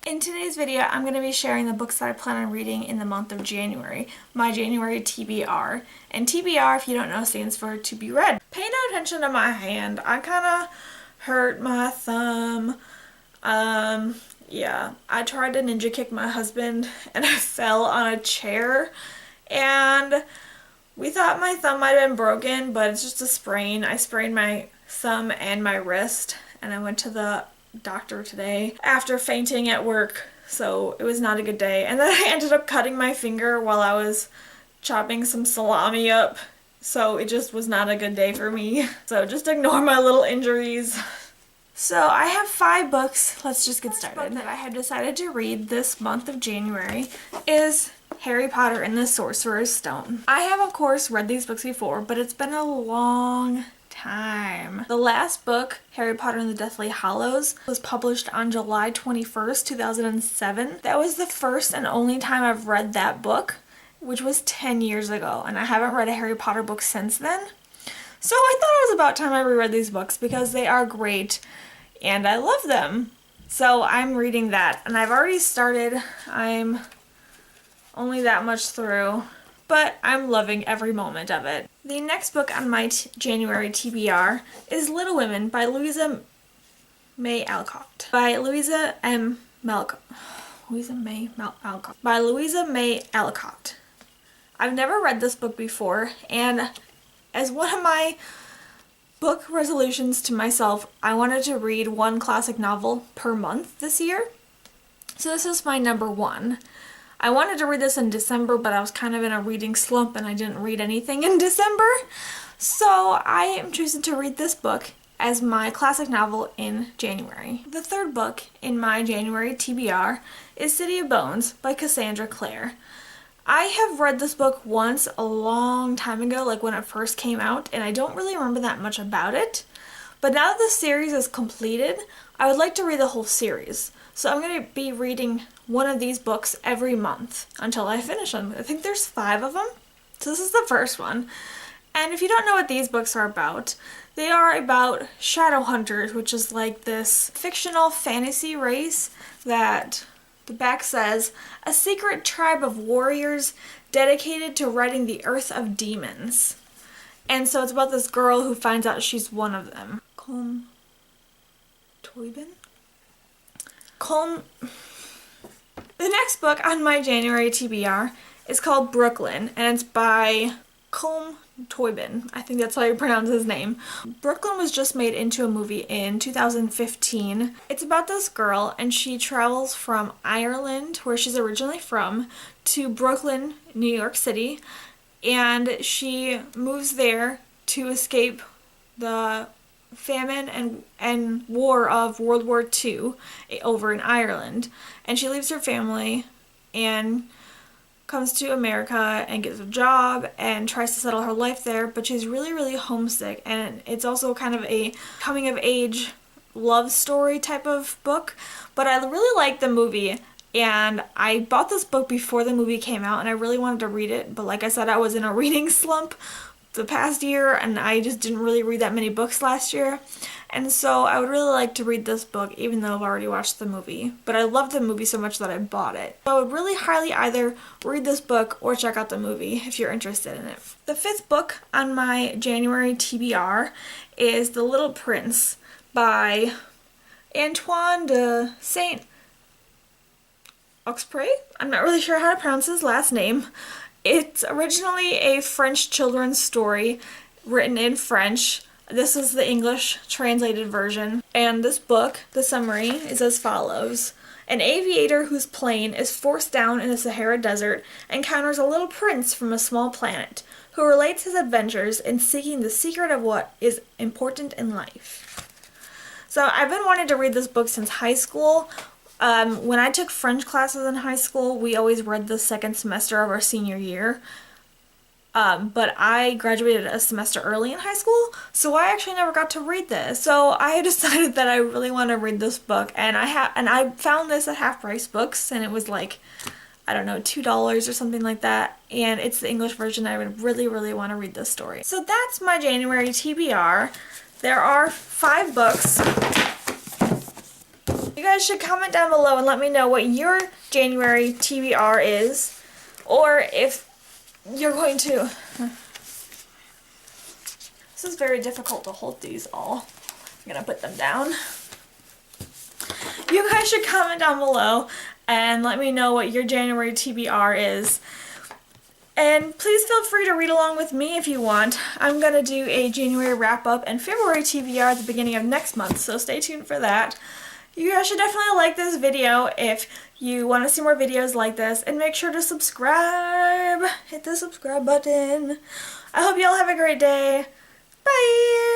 In today's video, I'm going to be sharing the books that I plan on reading in the month of January, my January TBR. And TBR, if you don't know, stands for to be read. Pay no attention to my hand. I kind of hurt my thumb. Yeah, I tried to ninja kick my husband and I fell on a chair. And we thought my thumb might have been broken, but it's just a sprain. I sprained my thumb and my wrist, and I went to the doctor today after fainting at work, so it was not a good day. And then I ended up cutting my finger while I was chopping some salami up, so it just was not a good day for me. So just ignore my little injuries. So I have 5 books. Let's just get started. The book that I have decided to read this month of January is Harry Potter and the Sorcerer's Stone. I have, of course, read these books before, but it's been a long time. The last book, Harry Potter and the Deathly Hallows, was published on July 21st, 2007. That was the first and only time I've read that book, which was 10 years ago, and I haven't read a Harry Potter book since then. So I thought it was about time I reread these books because they are great and I love them. So I'm reading that, and I've already started. I'm only that much through, but I'm loving every moment of it. The next book on my January TBR is Little Women by Louisa May Alcott. By Louisa May Alcott. I've never read this book before, and as one of my book resolutions to myself, I wanted to read one classic novel per month this year. So this is my number 1. I wanted to read this in December, but I was kind of in a reading slump and I didn't read anything in December. So I am choosing to read this book as my classic novel in January. The third book in my January TBR is City of Bones by Cassandra Clare. I have read this book once a long time ago, like when it first came out, and I don't really remember that much about it. But now that the series is completed, I would like to read the whole series. So I'm going to be reading one of these books every month until I finish them. I think there's 5 of them. So this is the first one. And if you don't know what these books are about, they are about shadow hunters, which is like this fictional fantasy race that the back says, a secret tribe of warriors dedicated to ridding the earth of demons. And so it's about this girl who finds out she's one of them. Toibin? Colm. The next book on my January TBR is called Brooklyn, and it's by Colm Toibin. I think that's how you pronounce his name. Brooklyn was just made into a movie in 2015. It's about this girl, and she travels from Ireland, where she's originally from, to Brooklyn, New York City, and she moves there to escape the famine and war of World War II over in Ireland. And she leaves her family and comes to America and gets a job and tries to settle her life there, but she's really, really homesick. And it's also kind of a coming of age love story type of book. But I really like the movie, and I bought this book before the movie came out, and I really wanted to read it. But like I said, I was in a reading slump the past year, and I just didn't really read that many books last year. And so I would really like to read this book, even though I've already watched the movie. But I love the movie so much that I bought it. So I would really highly either read this book or check out the movie if you're interested in it. The 5th book on my January TBR is The Little Prince by Antoine de Saint-Exupery. I'm not really sure how to pronounce his last name. It's originally a French children's story written in French. This is the English translated version. And this book, the summary, is as follows. An aviator whose plane is forced down in the Sahara Desert encounters a little prince from a small planet who relates his adventures in seeking the secret of what is important in life. So I've been wanting to read this book since high school. When I took French classes in high school, we always read the second semester of our senior year. But I graduated a semester early in high school, so I actually never got to read this. So I decided that I really want to read this book, and I found this at Half Price Books, and it was like, I don't know, $2 or something like that. And it's the English version. I would really, really want to read this story. So that's my January TBR. There are 5 books. You guys should comment down below and let me know what your January TBR is, or if you're going to... This is very difficult to hold these all. I'm gonna put them down. You guys should comment down below and let me know what your January TBR is. And please feel free to read along with me if you want. I'm gonna do a January wrap-up and February TBR at the beginning of next month, so stay tuned for that. You guys should definitely like this video if you want to see more videos like this, and make sure to subscribe. Hit the subscribe button. I hope you all have a great day. Bye!